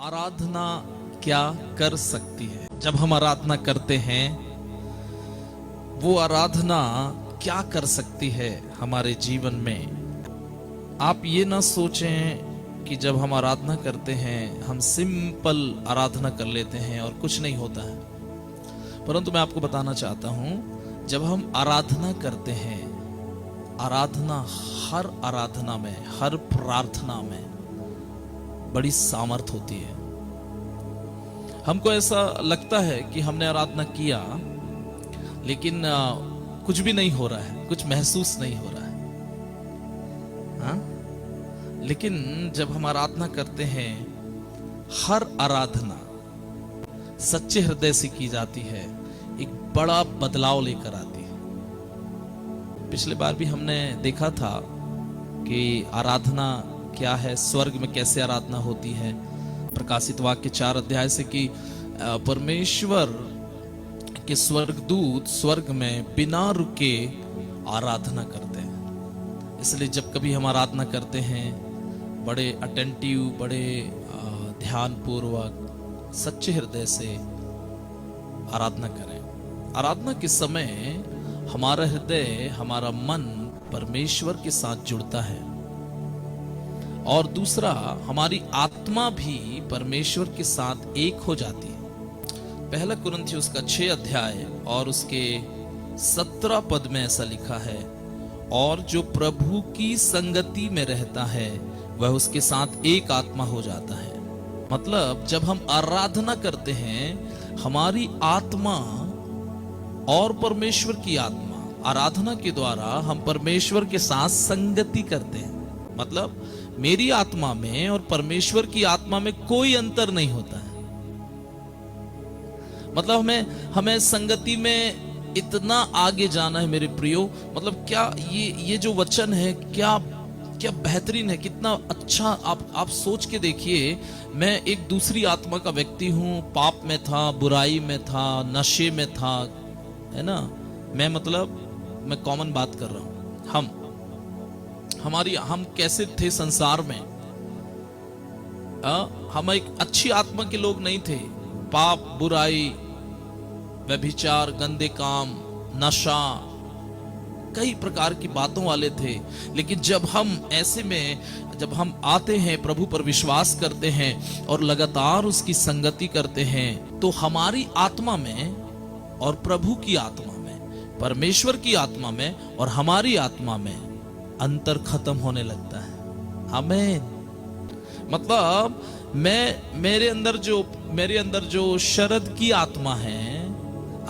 आराधना क्या कर सकती है? जब हम आराधना करते हैं, वो आराधना क्या कर सकती है हमारे जीवन में? आप ये ना सोचें कि जब हम आराधना करते हैं हम सिंपल आराधना कर लेते हैं और कुछ नहीं होता है। परंतु मैं आपको बताना चाहता हूं, जब हम आराधना करते हैं, हर आराधना में, हर प्रार्थना में बड़ी सामर्थ होती है। हमको ऐसा लगता है कि हमने आराधना किया, लेकिन कुछ भी नहीं हो रहा है, कुछ महसूस नहीं हो रहा है। हाँ? लेकिन जब हम आराधना करते हैं, हर आराधना सच्चे हृदय से की जाती है, एक बड़ा बदलाव लेकर आती है। पिछले बार भी हमने देखा था कि आराधना क्या है, स्वर्ग में कैसे आराधना होती है। प्रकाशित वाक्य 4 अध्याय से कि परमेश्वर के स्वर्गदूत स्वर्ग में बिना रुके आराधना करते हैं। इसलिए जब कभी हम आराधना करते हैं, बड़े अटेंटिव, बड़े ध्यान पूर्वक, सच्चे हृदय से आराधना करें। आराधना के समय हमारा हृदय, हमारा मन परमेश्वर के साथ जुड़ता है, और दूसरा हमारी आत्मा भी परमेश्वर के साथ एक हो जाती है। पहला कुरिन्थियों का 6 अध्याय और उसके 17 पद में ऐसा लिखा है, और जो प्रभु की संगति में रहता है वह उसके साथ एक आत्मा हो जाता है। मतलब जब हम आराधना करते हैं, हमारी आत्मा और परमेश्वर की आत्मा, आराधना के द्वारा हम परमेश्वर के साथ संगति करते हैं। मतलब मेरी आत्मा में और परमेश्वर की आत्मा में कोई अंतर नहीं होता है। मतलब हमें संगति में इतना आगे जाना है मेरे प्रियो। मतलब क्या ये जो वचन है, क्या बेहतरीन है, कितना अच्छा। आप सोच के देखिए, मैं एक दूसरी आत्मा का व्यक्ति हूं, पाप में था, बुराई में था, नशे में था, है ना। मैं कॉमन बात कर रहा हूं। हम कैसे थे संसार में? हम एक अच्छी आत्मा के लोग नहीं थे। पाप, बुराई, व्यभिचार, गंदे काम, नशा, कई प्रकार की बातों वाले थे। लेकिन जब हम आते हैं, प्रभु पर विश्वास करते हैं और लगातार उसकी संगति करते हैं, तो हमारी आत्मा में और प्रभु की आत्मा में, परमेश्वर की आत्मा में और हमारी आत्मा में अंतर खत्म होने लगता है। आमीन। मतलब मेरे अंदर जो शरद की आत्मा है,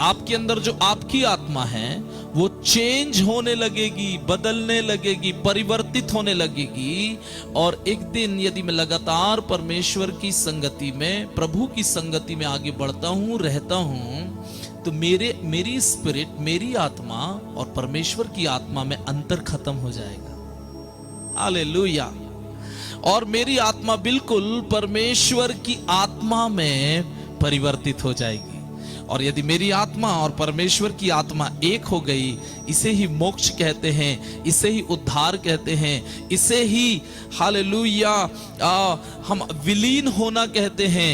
आपके अंदर जो आपकी आत्मा है, वो चेंज होने लगेगी, बदलने लगेगी, परिवर्तित होने लगेगी। और एक दिन यदि मैं लगातार परमेश्वर की संगति में, प्रभु की संगति में आगे बढ़ता हूं, रहता हूं, तो मेरी स्पिरिट, मेरी आत्मा और परमेश्वर की आत्मा में अंतर खत्म हो जाएगा। हालेलुया। और मेरी आत्मा बिल्कुल परमेश्वर की आत्मा में परिवर्तित हो जाएगी। और यदि मेरी आत्मा और परमेश्वर की आत्मा एक हो गई, इसे ही मोक्ष कहते हैं, इसे ही उद्धार कहते हैं, इसे ही हालेलुया हम विलीन होना कहते हैं।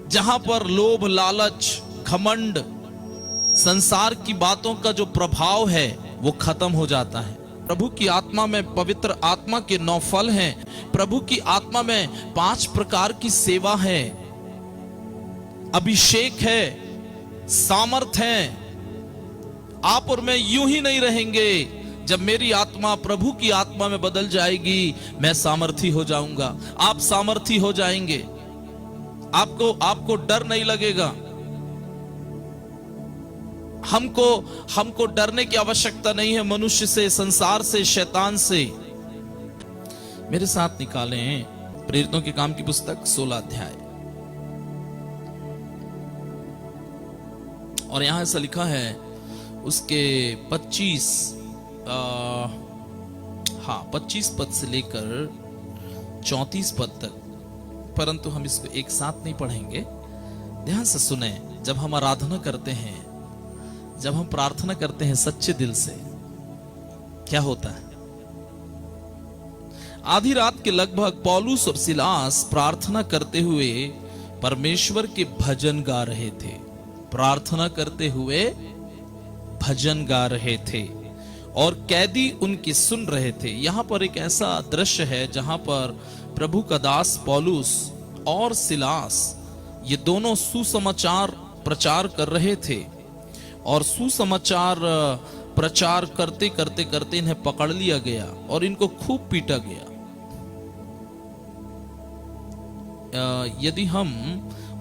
जहां पर लोभ, लालच, घमंड, संसार की बातों का जो प्रभाव है वो खत्म हो जाता है। प्रभु की आत्मा में पवित्र आत्मा के 9 फल हैं। प्रभु की आत्मा में 5 प्रकार की सेवा है, अभिषेक है, सामर्थ है। आप और मैं यूं ही नहीं रहेंगे। जब मेरी आत्मा प्रभु की आत्मा में बदल जाएगी, मैं सामर्थी हो जाऊंगा, आप सामर्थी हो जाएंगे। आपको डर नहीं लगेगा। हमको डरने की आवश्यकता नहीं है मनुष्य से, संसार से, शैतान से। मेरे साथ निकालें प्रेरितों के काम की पुस्तक 16 अध्याय, और यहां ऐसा लिखा है उसके 25 पद से लेकर 34 पद तक। परंतु हम इसको एक साथ नहीं पढ़ेंगे, ध्यान से सुने। जब हम आराधना करते हैं, जब हम प्रार्थना करते हैं सच्चे दिल से, क्या होता है? आधी रात के लगभग पौलुस और सिलास प्रार्थना करते हुए परमेश्वर के भजन गा रहे थे। प्रार्थना करते हुए भजन गा रहे थे और कैदी उनकी सुन रहे थे। यहां पर एक ऐसा दृश्य है जहां पर प्रभु का दास पौलुस और सिलास ये दोनों सुसमाचार प्रचार कर रहे थे और सुसमाचार प्रचार करते करते करते इन्हें पकड़ लिया गया और इनको खूब पीटा गया। यदि हम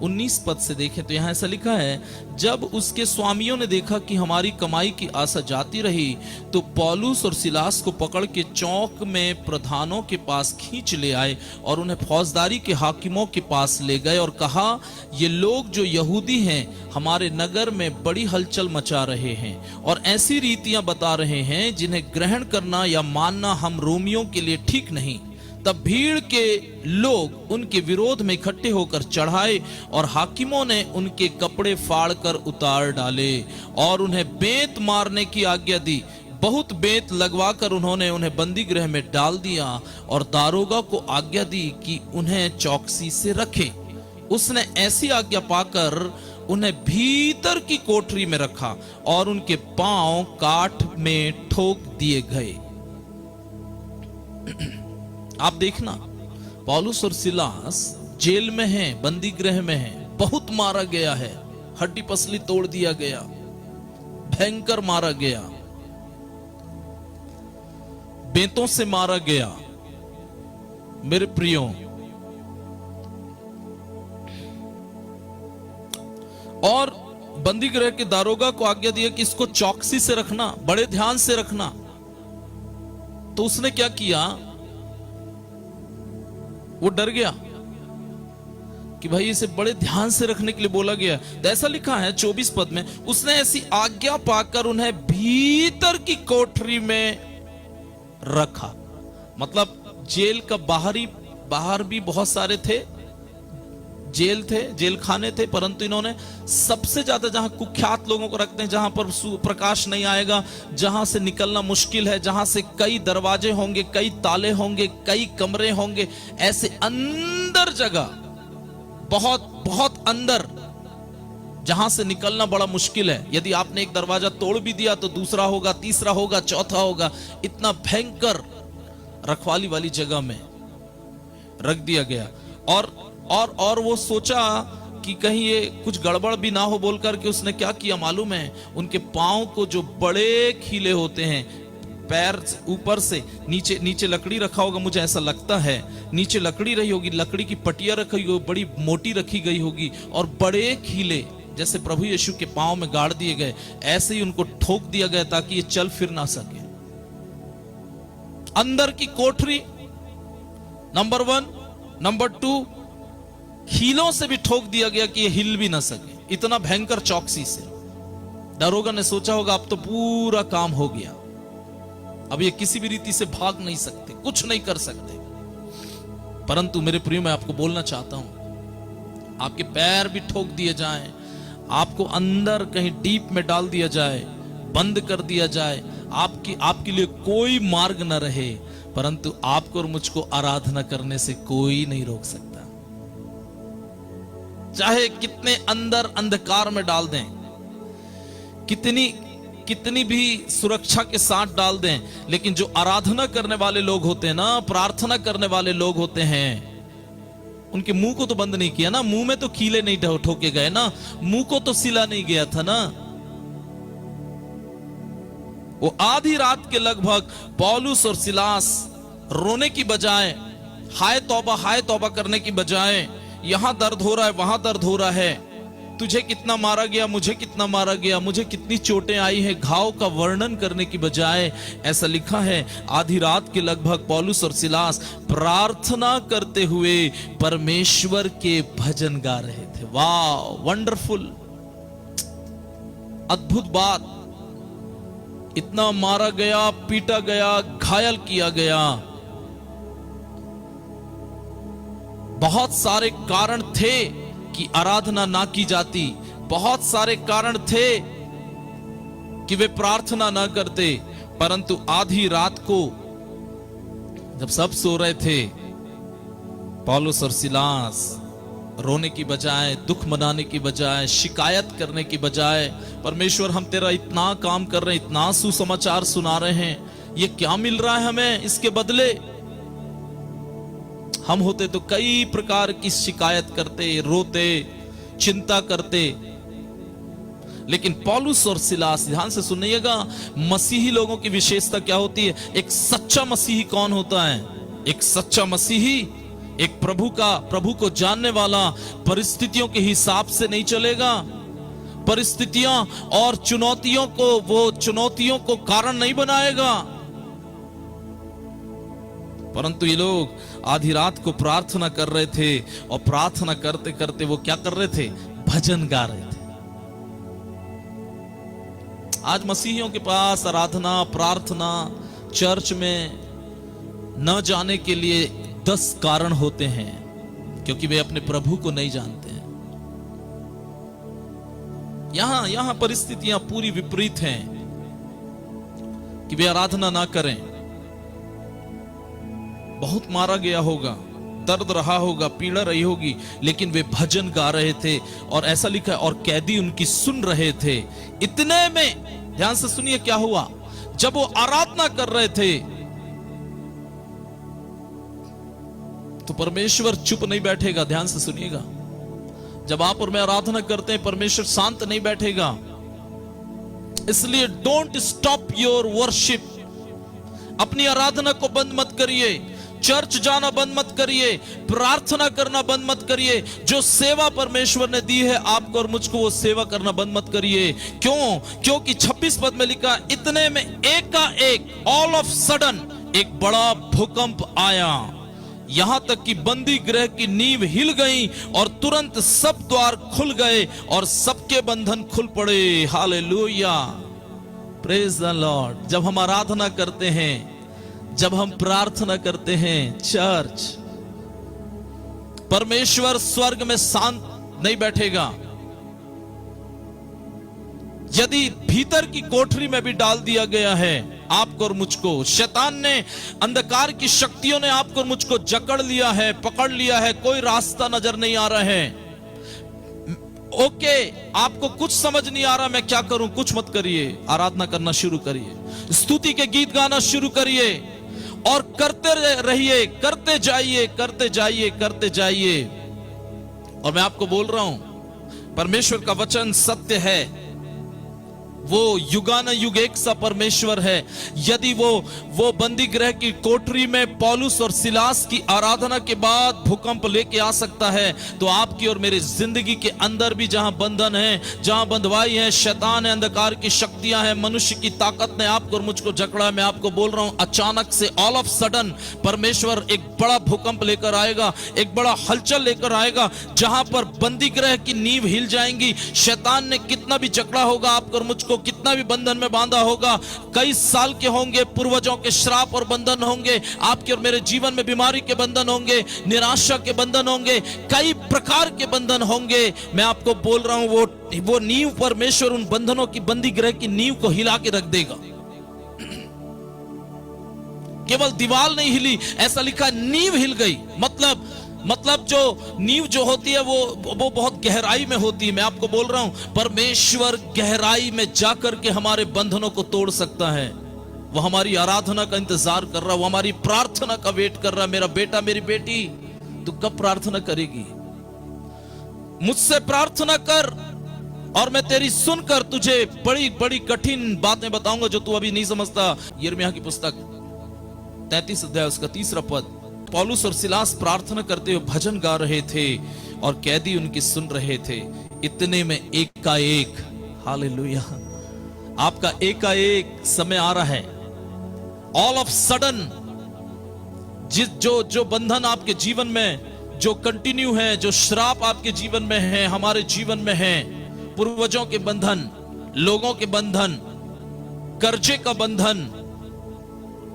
19 पद से देखें तो यहां ऐसा लिखा है, जब उसके स्वामियों ने देखा कि हमारी कमाई की आशा जाती रही तो पौलुस और सिलास को पकड़ के चौक में प्रधानों के पास खींच ले आए और उन्हें फौजदारी के हाकिमों के पास ले गए और कहा, ये लोग जो यहूदी हैं हमारे नगर में बड़ी हलचल मचा रहे हैं और ऐसी रीतियां बता रहे हैं जिन्हें ग्रहण करना या मानना हम रोमियों के लिए ठीक नहीं। तब भीड़ के लोग उनके विरोध में इकट्ठे होकर चढ़ाए और हाकिमों ने उनके कपड़े फाड़कर उतार डाले और उन्हें बेंत मारने की आज्ञा दी। बहुत बेंत लगवाकर उन्होंने उन्हें बंदी गृह में डाल दिया और दारोगा को आज्ञा दी कि उन्हें चौकसी से रखे। उसने ऐसी आज्ञा पाकर उन्हें भीतर की कोठरी में रखा और उनके पांव काठ में ठोक दिए गए। आप देखना, पौलुस और सिलास जेल में हैं, बंदी गृह में हैं, बहुत मारा गया है, हड्डी पसली तोड़ दिया गया, भयंकर मारा गया, बेंतों से मारा गया। मेरे प्रियो, और बंदी गृह के दारोगा को आज्ञा दिया कि इसको चौकसी से रखना, बड़े ध्यान से रखना। तो उसने क्या किया, वो डर गया कि भाई इसे बड़े ध्यान से रखने के लिए बोला गया। तो ऐसा लिखा है 24 पद में, उसने ऐसी आज्ञा पाकर उन्हें भीतर की कोठरी में रखा। मतलब जेल का बाहर भी बहुत सारे थे, जेल थे, जेल खाने थे, परंतु इन्होंने सबसे ज्यादा जहां कुख्यात लोगों को रखते हैं, जहां पर प्रकाश नहीं आएगा, जहां से निकलना मुश्किल है, जहां से कई दरवाजे होंगे, कई ताले होंगे, कई कमरे होंगे, ऐसे अंदर जगह, बहुत बहुत अंदर, जहां से निकलना बड़ा मुश्किल है। यदि आपने एक दरवाजा तोड़ भी दिया तो दूसरा होगा, तीसरा होगा, चौथा होगा। इतना भयंकर रखवाली वाली जगह में रख दिया गया। और वो सोचा कि कहीं ये कुछ गड़बड़ भी ना हो बोलकर के उसने क्या किया मालूम है, उनके पांव को जो बड़े खीले होते हैं, पैर ऊपर से नीचे लकड़ी रखा होगा, मुझे ऐसा लगता है नीचे लकड़ी रही होगी, लकड़ी की पटिया रखी होगी, बड़ी मोटी रखी गई होगी और बड़े खीले जैसे प्रभु यीशु के पांव में गाड़ दिए गए, ऐसे ही उनको ठोक दिया गया ताकि ये चल फिर ना सके। अंदर की कोठरी नंबर 1, नंबर 2, खीलों से भी ठोक दिया गया कि ये हिल भी ना सके। इतना भयंकर चौकसी से। दारोगा ने सोचा होगा अब तो पूरा काम हो गया, अब ये किसी भी रीति से भाग नहीं सकते, कुछ नहीं कर सकते। परंतु मेरे प्रिय, मैं आपको बोलना चाहता हूं, आपके पैर भी ठोक दिए जाएं, आपको अंदर कहीं डीप में डाल दिया जाए, बंद कर दिया जाए, आपके लिए कोई मार्ग न रहे, परंतु आपको और मुझको आराधना करने से कोई नहीं रोक सकता। चाहे कितने अंदर अंधकार में डाल दें, कितनी भी सुरक्षा के साथ डाल दें, लेकिन जो आराधना करने वाले लोग होते हैं ना, प्रार्थना करने वाले लोग होते हैं, उनके मुंह को तो बंद नहीं किया ना, मुंह में तो कीले नहीं ठोके गए ना, मुंह को तो सिला नहीं गया था ना। वो आधी रात के लगभग पौलुस और सिलास रोने की बजाय, हाय तौबा करने की बजाय, यहां दर्द हो रहा है, वहां दर्द हो रहा है, तुझे कितना मारा गया, मुझे कितना मारा गया, मुझे कितनी चोटें आई है, घाव का वर्णन करने की बजाय, ऐसा लिखा है आधी रात के लगभग पौलुस और सिलास प्रार्थना करते हुए परमेश्वर के भजन गा रहे थे। वाह, वंडरफुल, अद्भुत बात। इतना मारा गया, पीटा गया, घायल किया गया, बहुत सारे कारण थे कि आराधना ना की जाती, बहुत सारे कारण थे कि वे प्रार्थना ना करते, परंतु आधी रात को जब सब सो रहे थे, पौलुस और सिलास रोने की बजाय, दुख मनाने की बजाय, शिकायत करने की बजाय, परमेश्वर हम तेरा इतना काम कर रहे हैं, इतना सुसमाचार सुना रहे हैं, ये क्या मिल रहा है हमें इसके बदले। हम होते तो कई प्रकार की शिकायत करते, रोते, चिंता करते। लेकिन पौलुस और सिलास, ध्यान से सुनिएगा, मसीही लोगों की विशेषता क्या होती है। एक सच्चा मसीही कौन होता है? एक सच्चा मसीही एक प्रभु को जानने वाला परिस्थितियों के हिसाब से नहीं चलेगा। परिस्थितियां और चुनौतियों को कारण नहीं बनाएगा। परंतु ये लोग आधी रात को प्रार्थना कर रहे थे, और प्रार्थना करते करते वो क्या कर रहे थे? भजन गा रहे थे। आज मसीहियों के पास आराधना, प्रार्थना, चर्च में न जाने के लिए 10 कारण होते हैं, क्योंकि वे अपने प्रभु को नहीं जानते हैं। यहां परिस्थितियां पूरी विपरीत हैं कि वे आराधना ना करें। बहुत मारा गया होगा, दर्द रहा होगा, पीड़ा रही होगी, लेकिन वे भजन गा रहे थे। और ऐसा लिखा है, और कैदी उनकी सुन रहे थे। इतने में, ध्यान से सुनिए क्या हुआ। जब वो आराधना कर रहे थे तो परमेश्वर चुप नहीं बैठेगा। ध्यान से सुनिएगा, जब आप और मैं आराधना करते हैं, परमेश्वर शांत नहीं बैठेगा। इसलिए डोंट स्टॉप योर वर्शिप। अपनी आराधना को बंद मत करिए, चर्च जाना बंद मत करिए, प्रार्थना करना बंद मत करिए। जो सेवा परमेश्वर ने दी है आपको और मुझको, वो सेवा करना बंद मत करिए। क्यों? क्योंकि 26 पद में लिखा, इतने में एकाएक, ऑल ऑफ सडन, एक बड़ा भूकंप आया, यहां तक कि बंदी गृह की नींव हिल गई, और तुरंत सब द्वार खुल गए और सबके बंधन खुल पड़े। Hallelujah, praise the Lord. जब हम आराधना करते हैं, जब हम प्रार्थना करते हैं, चर्च, परमेश्वर स्वर्ग में शांत नहीं बैठेगा। यदि भीतर की कोठरी में भी डाल दिया गया है आपको और मुझको, शैतान ने, अंधकार की शक्तियों ने आपको और मुझको जकड़ लिया है, पकड़ लिया है, कोई रास्ता नजर नहीं आ रहा है। ओके, आपको कुछ समझ नहीं आ रहा, मैं क्या करूं? कुछ मत करिए, आराधना करना शुरू करिए, स्तुति के गीत गाना शुरू करिए, और करते रहिए, करते जाइए, करते जाइए, करते जाइए। और मैं आपको बोल रहा हूं, परमेश्वर का वचन सत्य है, वो युगानुयुग एक सा परमेश्वर है। यदि वो बंदी गृह की कोठरी में पौलुस और सिलास की आराधना के बाद भूकंप लेके आ सकता है, तो आपकी और मेरी जिंदगी के अंदर भी जहां बंधन है, जहां बंधवाई है, शैतान है, अंधकार की शक्तियां हैं, मनुष्य की ताकत ने आपको और मुझको जकड़ा, मैं आपको बोल रहा हूं, अचानक से, ऑल ऑफ सडन, परमेश्वर एक बड़ा भूकंप लेकर आएगा, एक बड़ा हलचल लेकर आएगा, जहां पर बंदी गृह की नींव हिल जाएंगी। शैतान ने कितना भी जकड़ा होगा आपको और मुझको, कितना भी बंधन में बांधा होगा, कई साल के होंगे, पूर्वजों के श्राप और बंधन होंगे, आपके और मेरे जीवन में बीमारी के बंधन होंगे, निराशा के बंधन होंगे, कई प्रकार के बंधन होंगे। मैं आपको बोल रहा हूं, वो नींव, परमेश्वर उन बंधनों की, बंदी गृह की नींव को हिला के रख देगा। केवल दीवार नहीं हिली, ऐसा लिखा नींव हिल गई। मतलब जो नींव जो होती है वो बहुत गहराई में होती है। मैं आपको बोल रहा हूं, परमेश्वर गहराई में जाकर के हमारे बंधनों को तोड़ सकता है। वो हमारी आराधना का इंतजार कर रहा है, वो हमारी प्रार्थना का वेट कर रहा है। मेरा बेटा, मेरी बेटी, तू कब प्रार्थना करेगी? मुझसे प्रार्थना कर और मैं तेरी सुनकर तुझे बड़ी बड़ी कठिन बातें बताऊंगा जो तू अभी नहीं समझता। यिर्मयाह की पुस्तक 33 अध्याय उसका 3 पद। पौलुस और सिलास प्रार्थना करते हुए भजन गा रहे थे और कैदी उनकी सुन रहे थे। इतने में एकाएक, हालेलुया, आपका एकाएक समय आ रहा है। ऑल ऑफ सडन, जो बंधन आपके जीवन में जो कंटिन्यू है, जो श्राप आपके जीवन में है, हमारे जीवन में है, पूर्वजों के बंधन, लोगों के बंधन, कर्जे का बंधन,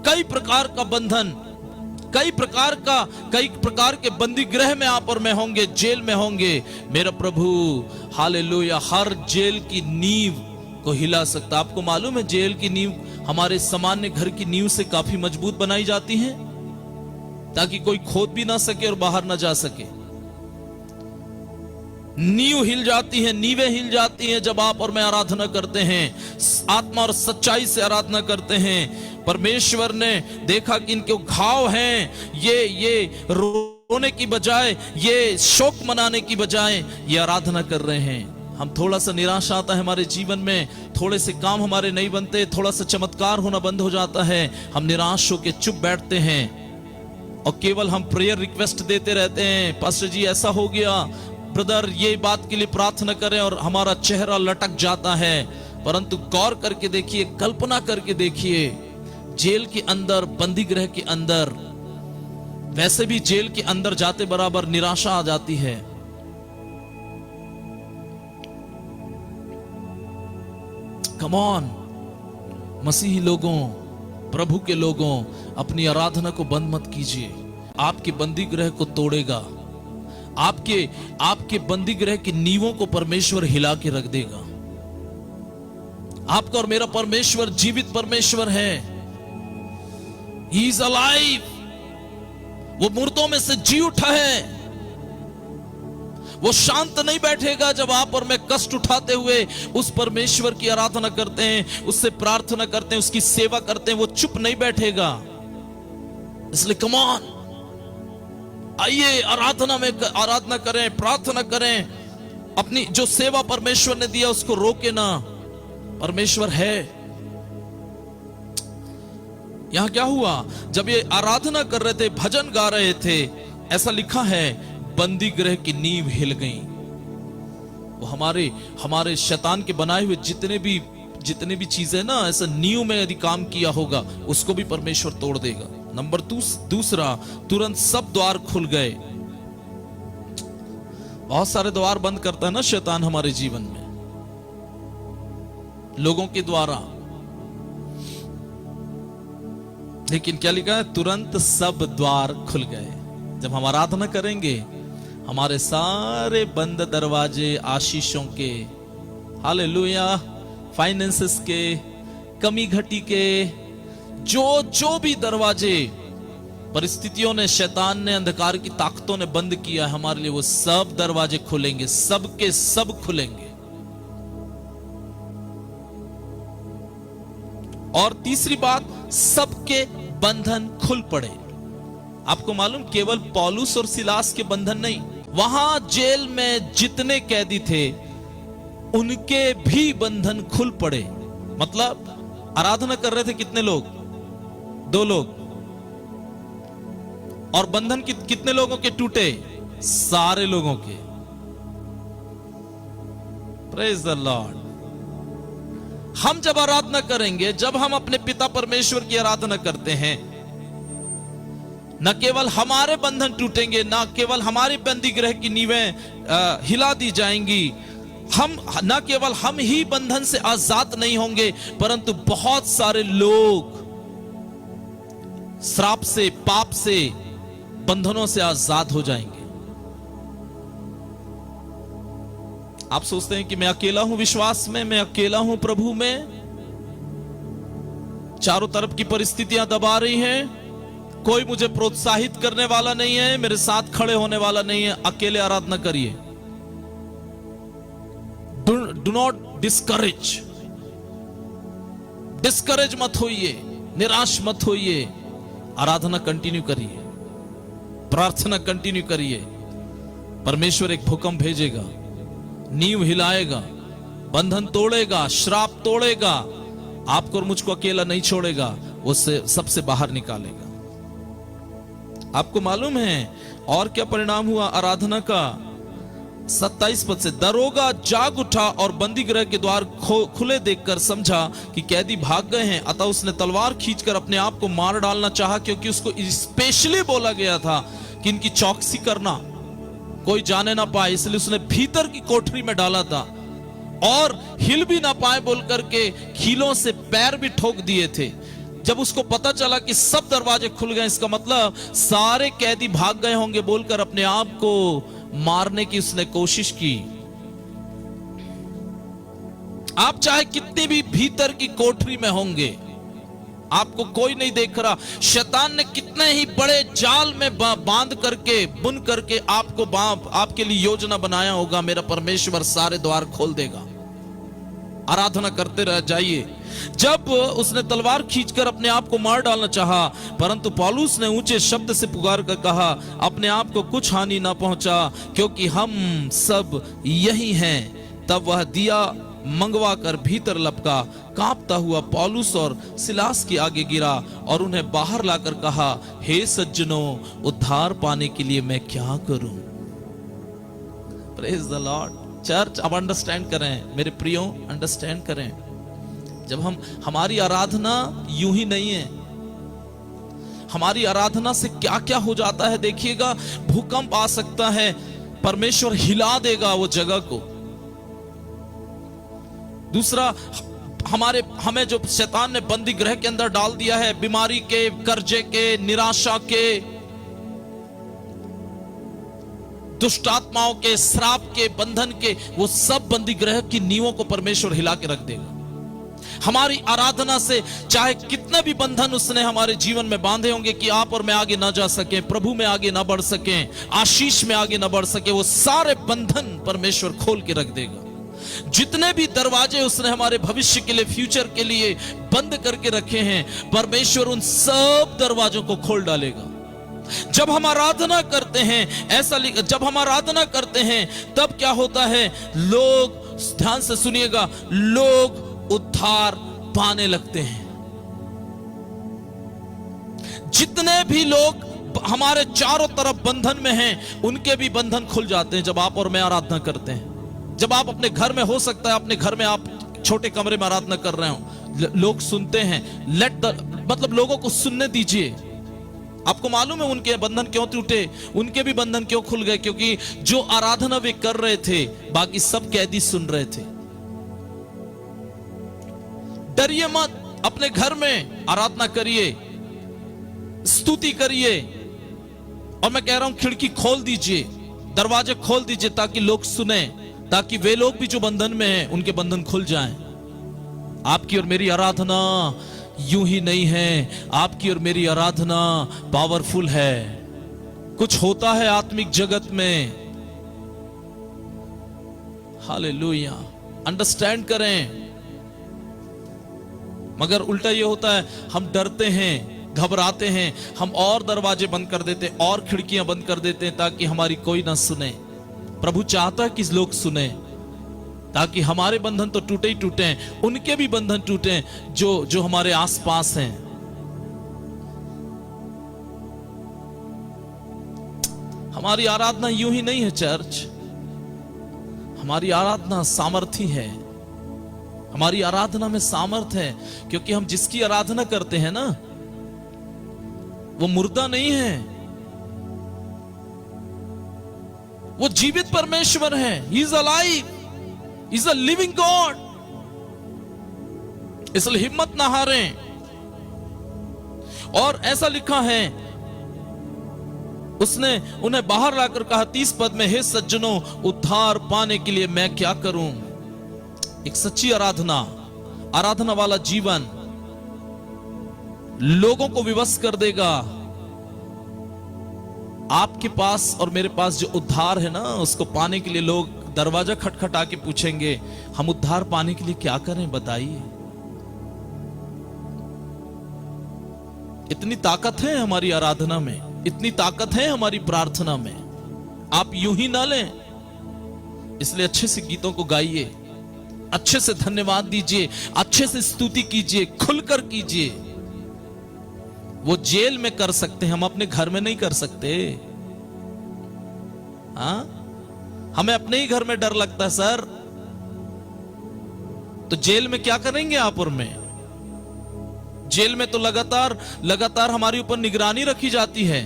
कई प्रकार का बंधन, कई प्रकार के बंदी गृह में आप और मैं होंगे, जेल में होंगे। मेरा प्रभु, हालेलुया, हर जेल की नींव को हिला सकता। आपको मालूम है जेल की नींव हमारे सामान्य घर की नींव से काफी मजबूत बनाई जाती है। ताकि कोई खोद भी ना सके और बाहर ना जा सके। नींव हिल जाती है, नींवें हिल जाती हैं जब आप और मैं आराधना करते हैं, आत्मा और सच्चाई से आराधना करते हैं। परमेश्वर ने देखा कि इनके घाव हैं, ये रोने की बजाय, ये शोक मनाने की बजाय ये आराधना कर रहे हैं। हम थोड़ा सा निराशा आता है हमारे जीवन में, थोड़े से काम हमारे नहीं बनते, थोड़ा सा चमत्कार होना बंद हो जाता है, हम निराश होकर चुप बैठते हैं और केवल हम प्रेयर रिक्वेस्ट देते रहते हैं। पास्टर जी ऐसा हो गया, ब्रदर ये बात के लिए प्रार्थना करें, और हमारा चेहरा लटक जाता है। परंतु गौर करके देखिए, कल्पना करके देखिए, जेल के अंदर, बंदी गृह के अंदर, वैसे भी जेल के अंदर जाते बराबर निराशा आ जाती है। कम ऑन मसीही लोगों, प्रभु के लोगों, अपनी आराधना को बंद मत कीजिए। आपके बंदी गृह को तोड़ेगा, आपके बंदी गृह की नींवों को परमेश्वर हिला के रख देगा। आपका और मेरा परमेश्वर जीवित परमेश्वर है। He is alive। वो मुर्दों में से जी उठा है। वो शांत नहीं बैठेगा जब आप और मैं कष्ट उठाते हुए उस परमेश्वर की आराधना करते हैं, उससे प्रार्थना करते हैं, उसकी सेवा करते हैं। वो चुप नहीं बैठेगा। इसलिए कम ऑन, आइए आराधना करें, प्रार्थना करें। अपनी जो सेवा परमेश्वर ने दिया उसको रोके ना। परमेश्वर है। यहां क्या हुआ, जब ये आराधना कर रहे थे, भजन गा रहे थे, ऐसा लिखा है बंदी गृह की नींव हिल गई। वो हमारे शैतान के बनाए हुए जितने भी चीजें ना, ऐसा नींव में यदि काम किया होगा, उसको भी परमेश्वर तोड़ देगा। नंबर दूसरा, तुरंत सब द्वार खुल गए। बहुत सारे द्वार बंद करता है ना शैतान हमारे जीवन में, लोगों के द्वारा। लेकिन क्या लिखा है, तुरंत सब द्वार खुल गए। जब हम आराधना करेंगे, हमारे सारे बंद दरवाजे आशीषों के, हालेलुया, फाइनेंसेस के, कमी घटी के, जो भी दरवाजे परिस्थितियों ने, शैतान ने, अंधकार की ताकतों ने बंद किया है हमारे लिए, वो सब दरवाजे खुलेंगे, सबके सब खुलेंगे। और तीसरी बात, सबके बंधन खुल पड़े। आपको मालूम, केवल पौलुस और सिलास के बंधन नहीं, वहां जेल में जितने कैदी थे उनके भी बंधन खुल पड़े। मतलब आराधना कर रहे थे कितने लोग? 2 लोग। और बंधन कितने लोगों के टूटे? सारे लोगों के। Praise the Lord. हम जब आराधना करेंगे, जब हम अपने पिता परमेश्वर की आराधना करते हैं, न केवल हमारे बंधन टूटेंगे, न केवल हमारी बंदी गृह की नींवें हिला दी जाएंगी, न केवल हम ही बंधन से आजाद नहीं होंगे, परंतु बहुत सारे लोग श्राप से, पाप से, बंधनों से आजाद हो जाएंगे। आप सोचते हैं कि मैं अकेला हूं विश्वास में, मैं अकेला हूं प्रभु में, चारों तरफ की परिस्थितियां दबा रही हैं, कोई मुझे प्रोत्साहित करने वाला नहीं है, मेरे साथ खड़े होने वाला नहीं है। अकेले आराधना करिए। डू नॉट डिस्करेज मत होइए, निराश मत होइए। आराधना कंटिन्यू करिए, प्रार्थना कंटिन्यू करिए। परमेश्वर एक भूकंप भेजेगा, नींव हिलाएगा, बंधन तोड़ेगा, श्राप तोड़ेगा, आपको और मुझको अकेला नहीं छोड़ेगा, उससे सबसे बाहर निकालेगा। आपको मालूम है और क्या परिणाम हुआ आराधना का? 27 पद से, दरोगा जाग उठा और बंदी गृह के द्वार खुले देखकर समझा कि कैदी भाग गए हैं, अतः उसने तलवार खींचकर अपने आप को मार डालना चाहा, क्योंकि उसको स्पेशली बोला गया था कि इनकी चौकसी करना, कोई जाने ना पाए, इसलिए उसने भीतर की कोठरी में डाला था और हिल भी ना पाए बोल करके कीलों से पैर भी ठोक दिए थे। जब उसको पता चला कि सब दरवाजे खुल गए, इसका मतलब सारे कैदी भाग गए होंगे बोलकर अपने आप को मारने की उसने कोशिश की। आप चाहे कितनी भी भीतर की कोठरी में होंगे, आपको कोई नहीं देख रहा। शैतान ने कितने ही बड़े जाल में बांध करके, बुन करके आपके लिए योजना बनाया होगा, मेरा परमेश्वर सारे द्वार खोल देगा। आराधना करते रह जाइए। जब उसने तलवार खींचकर अपने आप को मार डालना चाहा, परंतु पौलुस ने ऊंचे शब्द से पुकार कर कहा, अपने आप को कुछ हानि ना पहुंचा, क्योंकि हम सब यही हैं। तब वह दिया मंगवा कर भीतर लपका, कांपता हुआ पौलुस और सिलास के आगे गिरा और उन्हें बाहर लाकर कहा, हे सज्जनों, उद्धार पाने के लिए मैं क्या करूं? Praise the Lord. चर्च, अब अंडरस्टैंड करें मेरे प्रियो, अंडरस्टैंड करें। जब हमारी आराधना यूं ही नहीं है, हमारी आराधना से क्या क्या हो जाता है देखिएगा। भूकंप आ सकता है, परमेश्वर हिला देगा वो जगह को। दूसरा, हमें जो शैतान ने बंदी गृह के अंदर डाल दिया है, बीमारी के, कर्जे के, निराशा के, दुष्ट आत्माओं के, श्राप के, बंधन के, वो सब बंदी गृह की नींवों को परमेश्वर हिला के रख देगा। हमारी आराधना से चाहे कितने भी बंधन उसने हमारे जीवन में बांधे होंगे कि आप और मैं आगे ना जा सके, प्रभु में आगे ना बढ़ सके, आशीष में आगे ना बढ़ सके, वो सारे बंधन परमेश्वर खोल के रख देगा। जितने भी दरवाजे उसने हमारे भविष्य के लिए, फ्यूचर के लिए बंद करके रखे हैं, परमेश्वर उन सब दरवाजों को खोल डालेगा। जब हम आराधना करते हैं, जब हम आराधना करते हैं तब क्या होता है? लोग, ध्यान से सुनिएगा, लोग उद्धार पाने लगते हैं। जितने भी लोग हमारे चारों तरफ बंधन में हैं, उनके भी बंधन खुल जाते हैं जब आप और मैं आराधना करते हैं। जब आप अपने घर में, हो सकता है अपने घर में आप छोटे कमरे में आराधना कर रहे हो, लोग सुनते हैं, मतलब लोगों को सुनने दीजिए। आपको मालूम है उनके बंधन क्यों टूटे, उनके भी बंधन क्यों खुल गए? क्योंकि जो आराधना वे कर रहे थे, बाकी सब कैदी सुन रहे थे। डरिए मत, अपने घर में आराधना करिए, स्तुति करिए, और मैं कह रहा हूं खिड़की खोल दीजिए, दरवाजे खोल दीजिए, ताकि लोग सुने, ताकि वे लोग भी जो बंधन में हैं उनके बंधन खुल जाएं। आपकी और मेरी आराधना यूं ही नहीं है, आपकी और मेरी आराधना पावरफुल है। कुछ होता है आत्मिक जगत में। हालेलुया, अंडरस्टैंड करें। मगर उल्टा ये होता है, हम डरते हैं, घबराते हैं, हम और दरवाजे बंद कर देते, और खिड़कियां बंद कर देते हैं, ताकि हमारी कोई ना सुने। प्रभु चाहता है कि लोग सुने, ताकि हमारे बंधन तो टूटे ही टूटे, उनके भी बंधन टूटे जो हमारे आसपास हैं। हमारी आराधना यूं ही नहीं है चर्च, हमारी आराधना सामर्थी है। हमारी आराधना में सामर्थ है, क्योंकि हम जिसकी आराधना करते हैं ना, वो मुर्दा नहीं है, वो जीवित परमेश्वर है। He is alive, He is a living God। इसलिए हिम्मत ना हारें। और ऐसा लिखा है, उसने उन्हें बाहर लाकर कहा 30 पद में, हे सज्जनों, उद्धार पाने के लिए मैं क्या करूं? एक सच्ची आराधना वाला जीवन लोगों को विवश कर देगा। आपके पास और मेरे पास जो उद्धार है ना, उसको पाने के लिए लोग दरवाजा खटखटा के पूछेंगे, हम उद्धार पाने के लिए क्या करें, बताइए। इतनी ताकत है हमारी आराधना में, इतनी ताकत है हमारी प्रार्थना में। आप यूं ही ना लें। इसलिए अच्छे से गीतों को गाइए, अच्छे से धन्यवाद दीजिए, अच्छे से स्तुति कीजिए, खुलकर कीजिए। वो जेल में कर सकते हैं, हम अपने घर में नहीं कर सकते। हाँ, हमें अपने ही घर में डर लगता है सर, तो जेल में क्या करेंगे आप और मैं? जेल में तो लगातार हमारे ऊपर निगरानी रखी जाती है।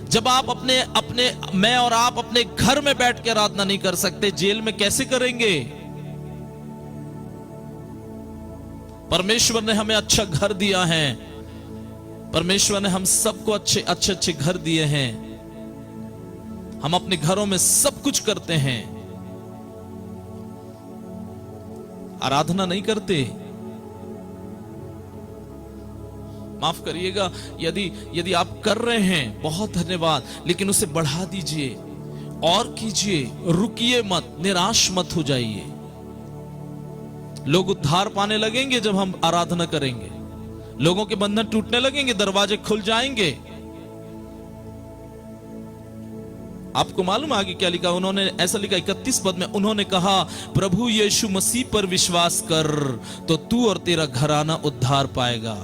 जब आप अपने मैं और आप अपने घर में बैठ के आराधना नहीं कर सकते, जेल में कैसे करेंगे? परमेश्वर ने हमें अच्छा घर दिया है, परमेश्वर ने हम सबको अच्छे घर दिए हैं। हम अपने घरों में सब कुछ करते हैं, आराधना नहीं करते। माफ करिएगा, यदि यदि आप कर रहे हैं बहुत धन्यवाद, लेकिन उसे बढ़ा दीजिए और कीजिए, रुकिए मत, निराश मत हो जाइए। लोग उद्धार पाने लगेंगे जब हम आराधना करेंगे, लोगों के बंधन टूटने लगेंगे, दरवाजे खुल जाएंगे। आपको मालूम आगे क्या लिखा उन्होंने? ऐसा लिखा 31 पद में, उन्होंने कहा प्रभु यीशु मसीह पर विश्वास कर तो तू और तेरा घराना उद्धार पाएगा।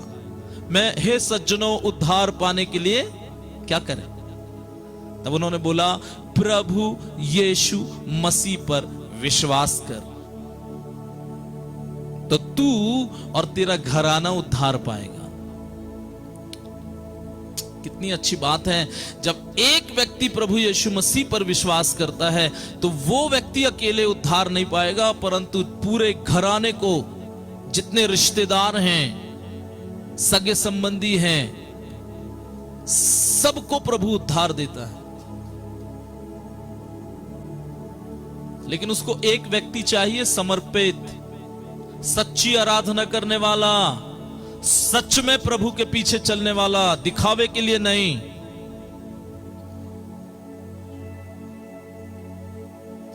मैं, हे सज्जनों, उद्धार पाने के लिए क्या करें? तब उन्होंने बोला प्रभु यीशु मसीह पर विश्वास कर तो तू और तेरा घराना उद्धार पाएगा। कितनी अच्छी बात है। जब एक व्यक्ति प्रभु यीशु मसीह पर विश्वास करता है तो वो व्यक्ति अकेले उद्धार नहीं पाएगा, परंतु पूरे घराने को, जितने रिश्तेदार हैं, सगे संबंधी हैं, सबको प्रभु उद्धार देता है। लेकिन उसको एक व्यक्ति चाहिए, समर्पित, सच्ची आराधना करने वाला, सच में प्रभु के पीछे चलने वाला, दिखावे के लिए नहीं।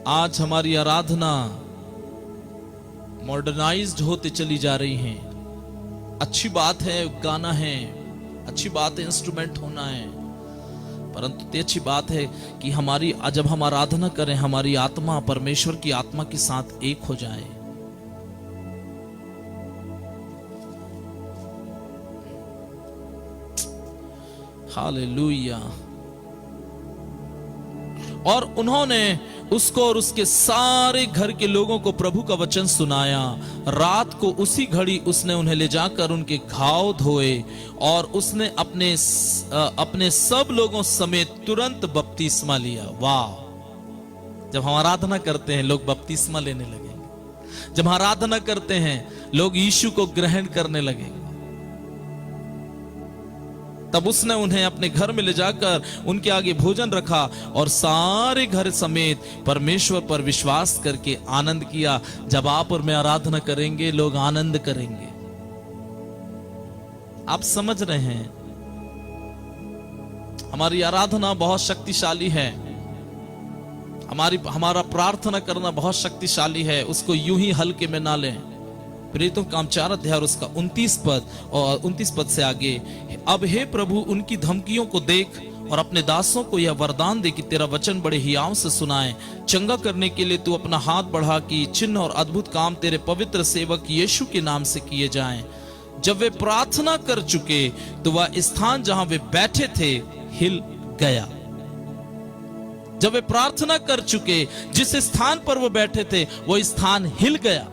आज हमारी आराधना मॉडर्नाइज्ड होते चली जा रही है। अच्छी बात है, गाना है, अच्छी बात है, इंस्ट्रूमेंट होना है, परंतु अच्छी बात है कि हमारी, जब हम आराधना करें, हमारी आत्मा परमेश्वर की आत्मा के साथ एक हो जाए। हालेलुया। और उन्होंने उसको और उसके सारे घर के लोगों को प्रभु का वचन सुनाया। रात को उसी घड़ी उसने उन्हें ले जाकर उनके घाव धोए और उसने अपने सब लोगों समेत तुरंत बपतिस्मा लिया। वाह! जब हम आराधना करते हैं लोग बपतिस्मा लेने लगेंगे। जब हम आराधना करते हैं लोग यीशु को ग्रहण करने लगेंगे। तब उसने उन्हें अपने घर में ले जाकर उनके आगे भोजन रखा और सारे घर समेत परमेश्वर पर विश्वास करके आनंद किया। जब आप और मैं आराधना करेंगे लोग आनंद करेंगे। आप समझ रहे हैं? हमारी आराधना बहुत शक्तिशाली है, हमारा प्रार्थना करना बहुत शक्तिशाली है। उसको यूं ही हल्के में ना लें। प्रेरितों का काम 4 अध्याय उसका 29 पद और 29 पद से आगे, अब हे प्रभु उनकी धमकियों को देख और अपने दासों को यह वरदान दे कि तेरा वचन बड़े हियाव से सुनाए। चंगा करने के लिए तू अपना हाथ बढ़ा कि चिन्ह और अद्भुत काम तेरे पवित्र सेवक यीशु के नाम से किए जाएं। जब वे प्रार्थना कर चुके तो वह स्थान जहां वे बैठे थे हिल गया। जब वे प्रार्थना कर चुके, जिस स्थान पर वो बैठे थे वो स्थान हिल गया।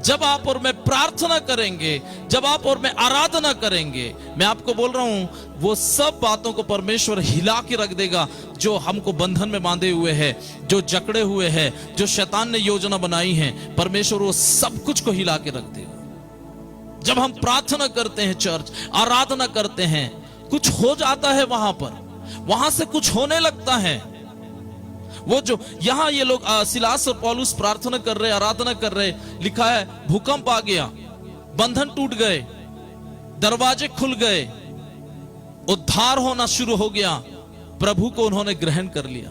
जब आप और मैं प्रार्थना करेंगे, जब आप और मैं आराधना करेंगे, मैं आपको बोल रहा हूं वो सब बातों को परमेश्वर हिला के रख देगा जो हमको बंधन में बांधे हुए है, जो जकड़े हुए है, जो शैतान ने योजना बनाई है। परमेश्वर वो सब कुछ को हिला के रख देगा। जब हम प्रार्थना करते हैं, चर्च आराधना करते हैं, कुछ हो जाता है वहां पर, वहां से कुछ होने लगता है। वो जो यहां ये लोग सिलास और पौलुस प्रार्थना कर रहे, आराधना कर रहे, लिखा है भूकंप आ गया, बंधन टूट गए, दरवाजे खुल गए, उद्धार होना शुरू हो गया। प्रभु को उन्होंने ग्रहण कर लिया।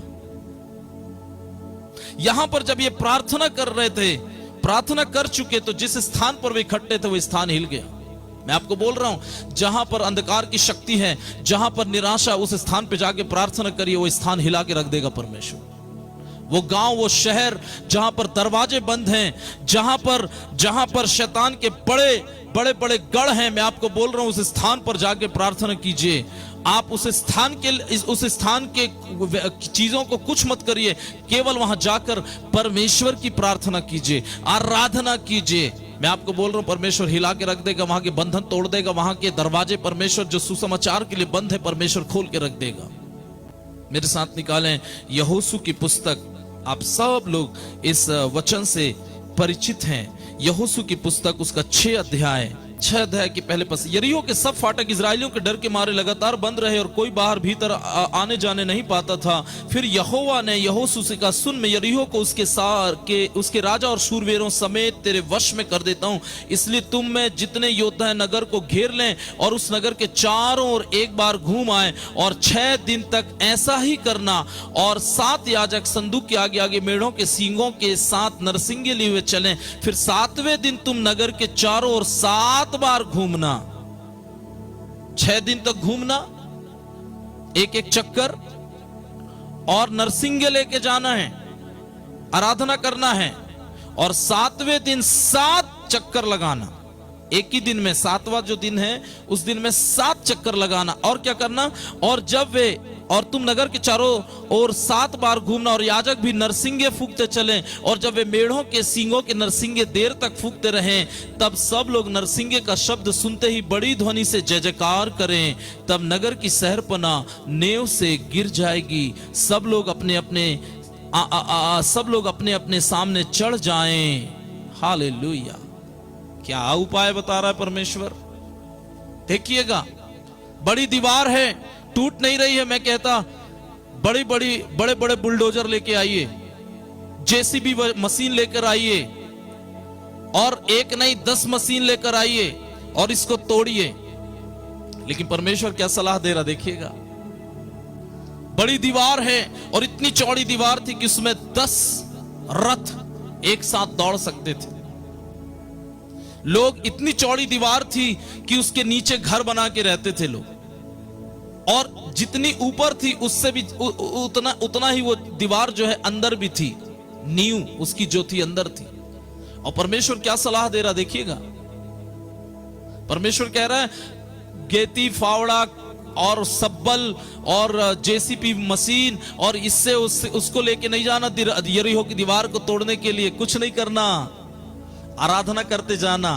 यहां पर जब ये प्रार्थना कर रहे थे, प्रार्थना कर चुके, तो जिस स्थान पर वे इकट्ठे थे वो स्थान हिल गया। मैं आपको बोल रहा हूं, जहां पर अंधकार की शक्ति है, जहां पर निराशा, उस स्थान पे जाके प्रार्थना करिए, वो स्थान हिला के रख देगा परमेश्वर। वो गांव, वो शहर जहां पर दरवाजे बंद हैं, जहां पर शैतान के बड़े बड़े गढ़ हैं, मैं आपको बोल रहा हूं उस स्थान पर जाके प्रार्थना कीजिए। आप उस स्थान के चीजों को कुछ मत करिए, केवल वहां जाकर परमेश्वर की प्रार्थना कीजिए, आराधना कीजिए। मैं आपको बोल रहा हूं परमेश्वर हिला के रख देगा, वहां के बंधन तोड़ देगा, वहां के दरवाजे परमेश्वर जो सुसमाचार के लिए बंद है परमेश्वर खोल के रख देगा। मेरे साथ निकालें यहोशू की पुस्तक। आप सब लोग इस वचन से परिचित हैं। यहोशू की पुस्तक उसका 6 अध्याय 6 अध्याय के पहले पस यरीहो के सब फाटक इजरायलियों के डर के मारे लगातार बंद रहे और कोई बाहर भीतर आने जाने नहीं पाता था। फिर यहोवा ने यहोशू से कहा, सुन, मैं यरीहो को उसके राजा और शूरवीरों समेत तेरे वश में कर देता हूं, इसलिए तुम में जितने योद्धा नगर को घेर लें और उस नगर के चारों ओर एक बार घूम आए और 6 दिन तक ऐसा ही करना। और 7 याजक संदूक के आगे आगे मेढ़ों के सींगों के साथ नरसिंगे लिए हुए चलें। फिर 7वें दिन तुम नगर के चारों ओर 7 बार घूमना। 6 दिन तक घूमना, एक एक चक्कर, और नरसिंगे लेके जाना है, आराधना करना है, और 7वें दिन 7 चक्कर लगाना। एक ही दिन में 7वां जो दिन है उस दिन में 7 चक्कर लगाना। और क्या करना, और तुम नगर के चारों ओर 7 बार घूमना, और याजक भी नरसिंगे फूंकते चलें, और जब वे मेढ़ों के सींगों के नरसिंगे देर तक फूंकते रहें, तब सब लोग नरसिंगे का शब्द सुनते ही बड़ी ध्वनि से जय जयकार करें। तब नगर की शहरपना नेव से गिर जाएगी। सब लोग अपने अपने सामने चढ़ जाएं। हालेलुया। क्या उपाय बता रहा है परमेश्वर? देखिएगा, बड़ी दीवार है, टूट नहीं रही है। मैं कहता बड़े बड़े बुलडोजर लेके आइए, जेसीबी मशीन लेकर आइए, और एक नहीं 10 मशीन लेकर आइए और इसको तोड़िए। लेकिन परमेश्वर क्या सलाह दे रहा, देखिएगा। बड़ी दीवार है और इतनी चौड़ी दीवार थी कि उसमें 10 रथ एक साथ दौड़ सकते थे लोग। इतनी चौड़ी दीवार थी कि उसके नीचे घर बना के रहते थे लोग, और जितनी ऊपर थी उससे भी उतना ही वो दीवार जो है अंदर भी थी, नींव उसकी जो थी अंदर थी। और परमेश्वर क्या सलाह दे रहा, देखिएगा। परमेश्वर कह रहा है, गेती, फावड़ा और सब्बल और जेसीपी मशीन और इससे उसको लेके नहीं जाना यरीहो की दीवार को तोड़ने के लिए। कुछ नहीं करना, आराधना करते जाना,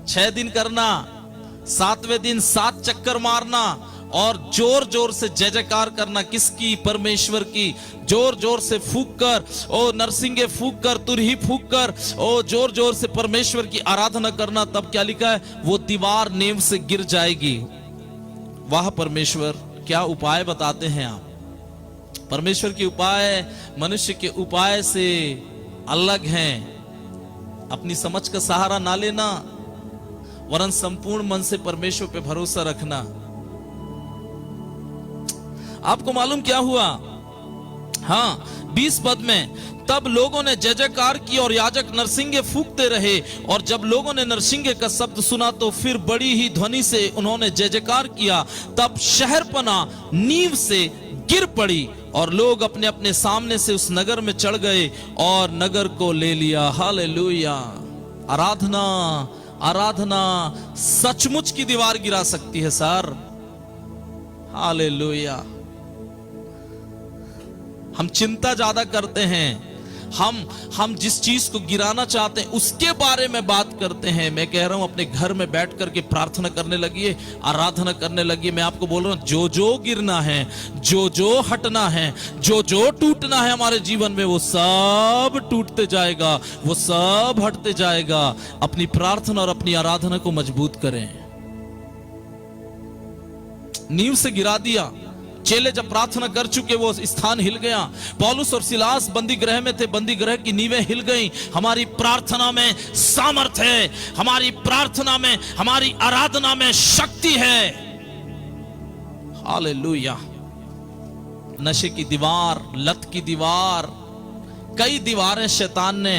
6 दिन करना, 7वें दिन 7 चक्कर मारना, और जोर जोर से जय जयकार करना। किसकी? परमेश्वर की। जोर जोर से फूंक कर, ओ नरसिंगे फूंक कर, तुरही फूंक कर, ओ जोर जोर से परमेश्वर की आराधना करना। तब क्या लिखा है, वो दीवार नेव से गिर जाएगी। वाह परमेश्वर, क्या उपाय बताते हैं आप। परमेश्वर के उपाय मनुष्य के उपाय से अलग हैं। अपनी समझ का सहारा ना लेना, वरन संपूर्ण मन से परमेश्वर पे भरोसा रखना। आपको मालूम क्या हुआ? हाँ, 20 पद में, तब लोगों ने जय जयकार की और याजक नरसिंगे फूंकते रहे। और जब लोगों ने नरसिंगे का शब्द सुना तो फिर बड़ी ही ध्वनि से उन्होंने जय जयकार किया। तब शहरपना नींव से गिर पड़ी और लोग अपने अपने सामने से उस नगर में चढ़ गए और नगर को ले लिया। हालेलुया। आराधना, आराधना सचमुच की दीवार गिरा सकती है सर। हालेलुया। हम चिंता ज्यादा करते हैं, हम जिस चीज को गिराना चाहते हैं उसके बारे में बात करते हैं। मैं कह रहा हूं, अपने घर में बैठ करके प्रार्थना करने लगिए, आराधना करने लगिए। मैं आपको बोल रहा हूं, जो जो गिरना है, जो जो हटना है, जो जो टूटना है हमारे जीवन में, वो सब टूटते जाएगा, वो सब हटते जाएगा। अपनी प्रार्थना और अपनी आराधना को मजबूत करें। नींव से गिरा दिया। चेले जब प्रार्थना कर चुके, वो स्थान हिल गया। पौलुस और सिलास बंदी गृह में थे, बंदी गृह की नींवें हिल गई। हमारी प्रार्थना में सामर्थ है, हमारी प्रार्थना में, हमारी आराधना में शक्ति है। हालेलुया। नशे की दीवार, लत की दीवार, कई दीवारें शैतान ने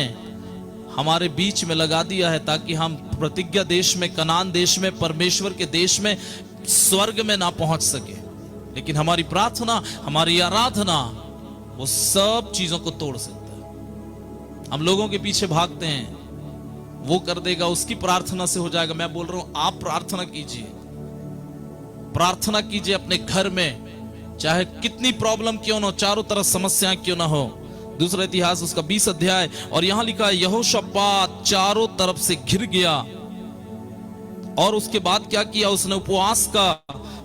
हमारे बीच में लगा दिया है ताकि हम प्रतिज्ञा देश में, कनान देश में, परमेश्वर के देश में, स्वर्ग में ना पहुंच सके। लेकिन हमारी प्रार्थना, हमारी आराधना वो सब चीजों को तोड़ सकता है। हम लोगों के पीछे भागते हैं, वो कर देगा, उसकी प्रार्थना से हो जाएगा। मैं बोल रहा हूं, आप प्रार्थना कीजिए, प्रार्थना कीजिए अपने घर में, चाहे कितनी प्रॉब्लम क्यों ना हो, चारों तरफ समस्याएं क्यों ना हो। दूसरा इतिहास उसका 20 अध्याय, और यहां लिखा है, यहोशापात चारों तरफ से घिर गया। और उसके बाद क्या किया, उसने उपवास का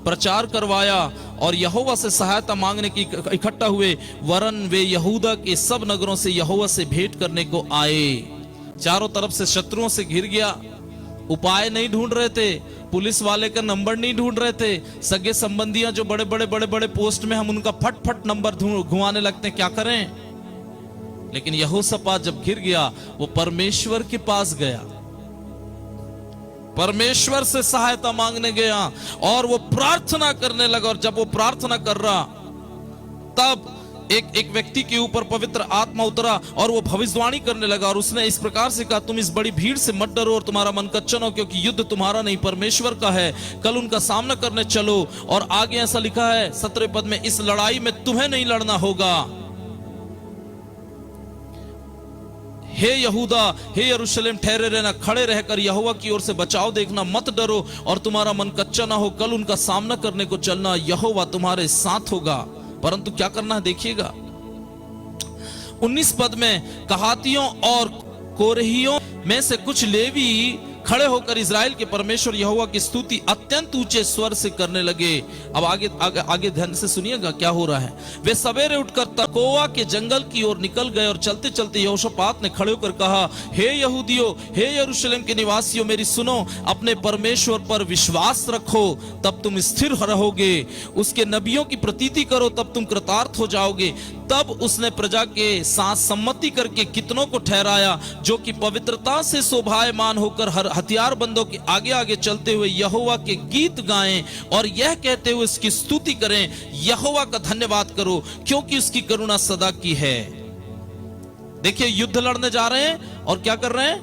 प्रचार करवाया और यहोवा से सहायता मांगने की इकट्ठा हुए, वरन वे यहूदा के सब नगरों से यहोवा से भेंट करने को आए। चारों तरफ से शत्रुओं से घिर गया उपाय नहीं ढूंढ रहे थे, पुलिस वाले का नंबर नहीं ढूंढ रहे थे, सगे संबंधियां जो बड़े बड़े बड़े बड़े पोस्ट में, हम उनका फट फट नंबर घुमाने लगते हैं, क्या करें। लेकिन यहोशापात जब गिर गया, वो परमेश्वर के पास गया, परमेश्वर से सहायता मांगने गया और वो प्रार्थना करने लगा। और जब वो प्रार्थना कर रहा, तब एक व्यक्ति के ऊपर पवित्र आत्मा उतरा और वो भविष्यवाणी करने लगा। और उसने इस प्रकार से कहा, तुम इस बड़ी भीड़ से मत डरो और तुम्हारा मन कच्चा न हो, क्योंकि युद्ध तुम्हारा नहीं परमेश्वर का है। कल उनका सामना करने चलो। और आगे ऐसा लिखा है 17वें पद में, इस लड़ाई में तुम्हें नहीं लड़ना होगा। हे यहूदा, हे यरूशलेम, ठहरे रहना, खड़े रहकर यहोवा की ओर से बचाव देखना, मत डरो और तुम्हारा मन कच्चा ना हो। कल उनका सामना करने को चलना, यहोवा तुम्हारे साथ होगा। परंतु क्या करना है देखिएगा, 19 पद में, कहातियों और कोरहियों में से कुछ लेवी खड़े होकर इजराइल के परमेश्वर यहोवा की स्तुति अत्यंत ऊंचे स्वर से करने लगे। अब आगे आगे, आगे ध्यान से सुनिएगा क्या हो रहा है। वे सवेरे उठकर तकोआ के जंगल की ओर निकल गए और चलते चलते यहोशापात ने खड़े होकर कहा, हे यहूदियों, हे यरूशलेम के निवासियों, मेरी सुनो, अपने परमेश्वर पर विश्वास रखो, तब तुम स्थिर रहोगे। उसके नबियों की प्रतीति करो, तब तुम कृतार्थ हो जाओगे। तब उसने प्रजा के साथ सम्मति करके कितनों को ठहराया, जो कि पवित्रता से शोभायमान होकर हर हथियारबंदों के आगे आगे चलते हुए यहोवा के गीत गाएं और यह कहते हुए इसकी स्तुति करें, यहोवा का धन्यवाद करो, क्योंकि उसकी करुणा सदा की है। देखिए, युद्ध लड़ने जा रहे हैं और क्या कर रहे हैं,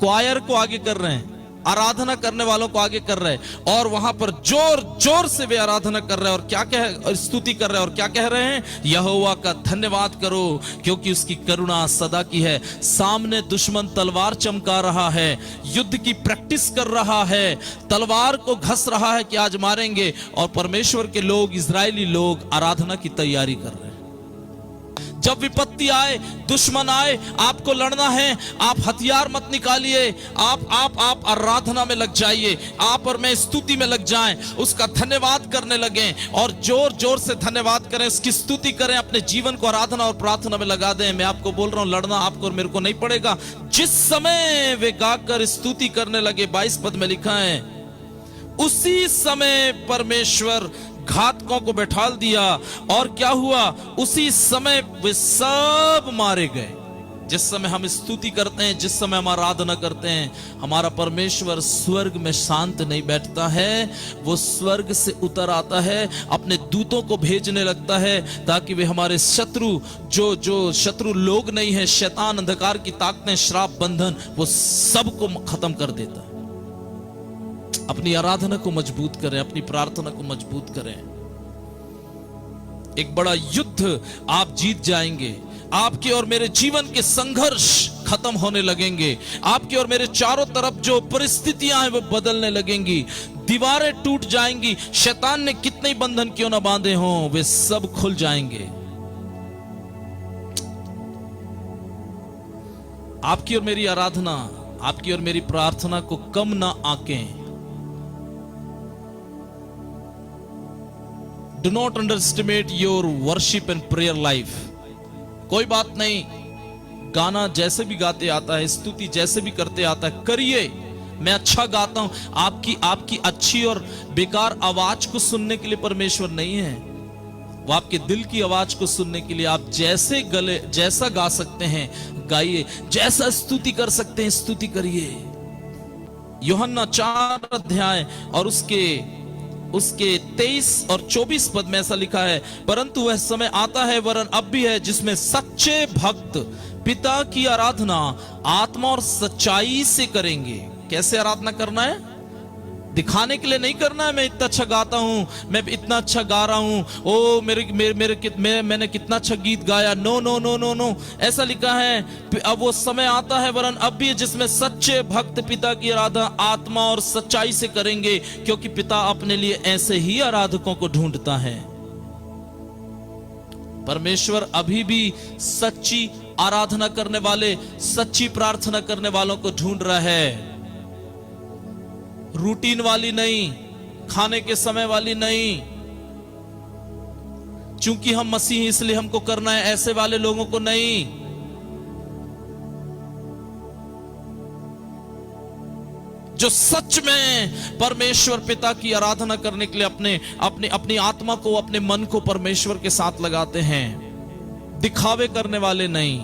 क्वायर को आगे कर रहे हैं, आराधना करने वालों को आगे कर रहे हैं, और वहां पर जोर जोर से वे आराधना कर रहे हैं और क्या कह, स्तुति कर रहे हैं और क्या कह रहे हैं, यहोवा का धन्यवाद करो, क्योंकि उसकी करुणा सदा की है। सामने दुश्मन तलवार चमका रहा है, युद्ध की प्रैक्टिस कर रहा है, तलवार को घस रहा है कि आज मारेंगे, और परमेश्वर के लोग, इजरायली लोग आराधना की तैयारी कर रहे हैं। जब विपत्ति आए, दुश्मन आए, आपको लड़ना है, आप हथियार मत निकालिए, आप आराधना में लग जाइए, आप और मैं स्तुति में लग जाएं, उसका धन्यवाद करने लगे और जोर जोर से धन्यवाद करें, उसकी स्तुति करें, अपने जीवन को आराधना और प्रार्थना में लगा दें। मैं आपको बोल रहा हूं, लड़ना आपको और मेरे को नहीं पड़ेगा। जिस समय वे गाकर स्तुति करने लगे, 22 पद में लिखा है, उसी समय परमेश्वर घातकों को बैठाल दिया, और क्या हुआ, उसी समय वे सब मारे गए। जिस समय हम स्तुति करते हैं, जिस समय हम आराधना करते हैं, हमारा परमेश्वर स्वर्ग में शांत नहीं बैठता है, वो स्वर्ग से उतर आता है, अपने दूतों को भेजने लगता है, ताकि वे हमारे शत्रु, जो शत्रु लोग नहीं है, शैतान, अंधकार की ताकतें, श्राप, बंधन, वो सबको खत्म कर देता है। अपनी आराधना को मजबूत करें, अपनी प्रार्थना को मजबूत करें। एक बड़ा युद्ध आप जीत जाएंगे। आपके और मेरे जीवन के संघर्ष खत्म होने लगेंगे। आपके और मेरे चारों तरफ जो परिस्थितियां हैं वो बदलने लगेंगी, दीवारें टूट जाएंगी, शैतान ने कितने बंधन क्यों ना बांधे हों, वे सब खुल जाएंगे। आपकी और मेरी आराधना, आपकी और मेरी प्रार्थना को कम ना आंकें। Do not underestimate your worship and prayer life. कोई बात नहीं, गाना जैसे भी गाते आता है, स्तुति जैसे भी करते आता है, करिए। मैं अच्छा गाता हूं, आपकी अच्छी और बेकार आवाज को सुनने के लिए परमेश्वर नहीं है, वो आपके दिल की आवाज को सुनने के लिए। आप जैसा गा सकते हैं गाइए, जैसा स्तुति कर सकते हैं स्तुति करिए। यूहन्ना 4 अध्याय और उसके 23 और 24 पद में ऐसा लिखा है, परंतु वह समय आता है, वरन अब भी है, जिसमें सच्चे भक्त पिता की आराधना आत्मा और सच्चाई से करेंगे। कैसे आराधना करना है? दिखाने के लिए नहीं करना है, मैं इतना अच्छा गाता हूं, मैं इतना अच्छा गा रहा हूं, ओ मैंने कितना अच्छा गीत गाया। No no no no no, ऐसा लिखा है, अब वो समय आता है, वरन अब भी, जिसमें सच्चे भक्त पिता की आराधना आत्मा और सच्चाई से करेंगे, क्योंकि पिता अपने लिए ऐसे ही आराधकों को ढूंढता है। परमेश्वर अभी भी सच्ची आराधना करने वाले, सच्ची प्रार्थना करने वालों को ढूंढ रहा है। रूटीन वाली नहीं, खाने के समय वाली नहीं, चूंकि हम मसीह इसलिए हमको करना है, ऐसे वाले लोगों को नहीं। जो सच में परमेश्वर पिता की आराधना करने के लिए अपनी आत्मा को, अपने मन को परमेश्वर के साथ लगाते हैं, दिखावे करने वाले नहीं।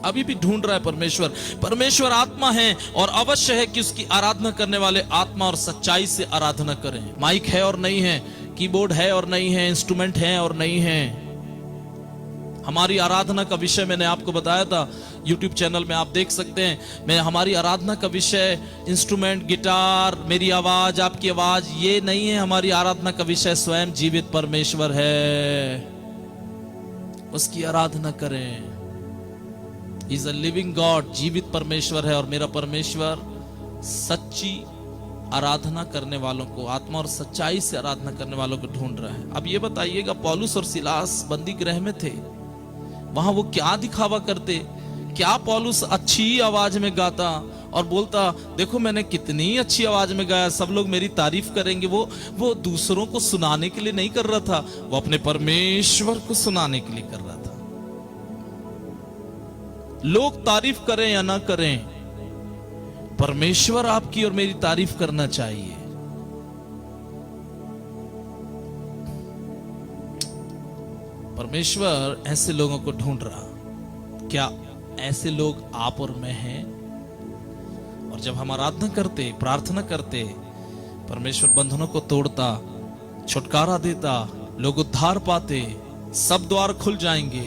अभी भी ढूंढ रहा है परमेश्वर। परमेश्वर आत्मा है और अवश्य है कि उसकी आराधना करने वाले आत्मा और सच्चाई से आराधना करें। माइक है और नहीं है, कीबोर्ड है और नहीं है, इंस्ट्रूमेंट है और नहीं है। हमारी आराधना का विषय मैंने आपको बताया था, YouTube चैनल में आप देख सकते हैं। हमारी आराधना का विषय इंस्ट्रूमेंट, गिटार, मेरी आवाज, आपकी आवाज, ये नहीं है। हमारी आराधना का विषय स्वयं जीवित परमेश्वर है, उसकी आराधना करें। इज अ लिविंग गॉड, जीवित परमेश्वर है और मेरा परमेश्वर सच्ची आराधना करने वालों को, आत्मा और सच्चाई से आराधना करने वालों को ढूंढ रहा है। अब ये बताइएगा, पौलुस और सिलास बंदी गृह में थे, वहां वो क्या दिखावा करते? क्या पौलुस अच्छी आवाज में गाता और बोलता, देखो मैंने कितनी अच्छी आवाज में गाया, सब लोग मेरी तारीफ करेंगे? वो दूसरों को सुनाने के लिए नहीं कर रहा था, वो अपने परमेश्वर को सुनाने के लिए कर रहा था। लोग तारीफ करें या ना करें, परमेश्वर आपकी और मेरी तारीफ करना चाहिए। परमेश्वर ऐसे लोगों को ढूंढ रहा। क्या ऐसे लोग आप और मैं हैं? और जब हम आराधना करते, प्रार्थना करते, परमेश्वर बंधनों को तोड़ता, छुटकारा देता, लोग उद्धार पाते, सब द्वार खुल जाएंगे,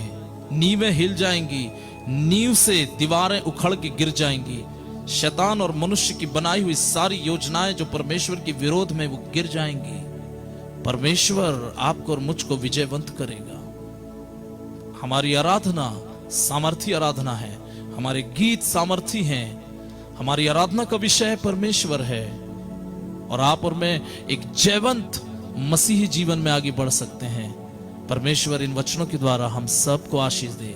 नींवें हिल जाएंगी, नींव से दीवारें उखड़ के गिर जाएंगी, शैतान और मनुष्य की बनाई हुई सारी योजनाएं जो परमेश्वर के विरोध में, वो गिर जाएंगी। परमेश्वर आपको और मुझको विजयवंत करेगा। हमारी आराधना सामर्थी आराधना है, हमारे गीत सामर्थी हैं, हमारी आराधना का विषय परमेश्वर है और आप और मैं एक जयवंत मसीही जीवन में आगे बढ़ सकते हैं। परमेश्वर इन वचनों के द्वारा हम सबको आशीष दे।